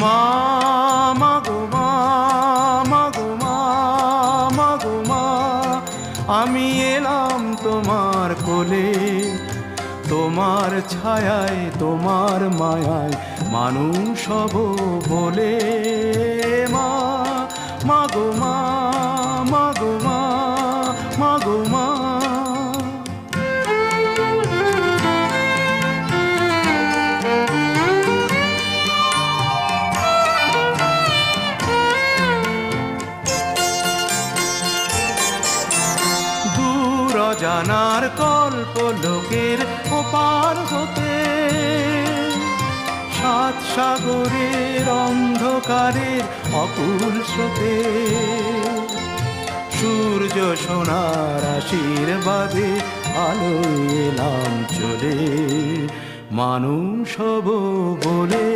মা মাগো মা মাগো মা মাগো মা, আমি এলাম তোমার কোলে, তোমার ছায়ায় তোমার মায়ায় মানুষ হব বলে। মা মাগো মা মাগো মা মাগো মা। জানার কল্প লোকের ওপার হতে, সাত সাগরের অন্ধকারের অকুল স্রোতে, সূর্য সোনার আশীর্বাদে আলো এলাম চলে, মানুষ হব বলে।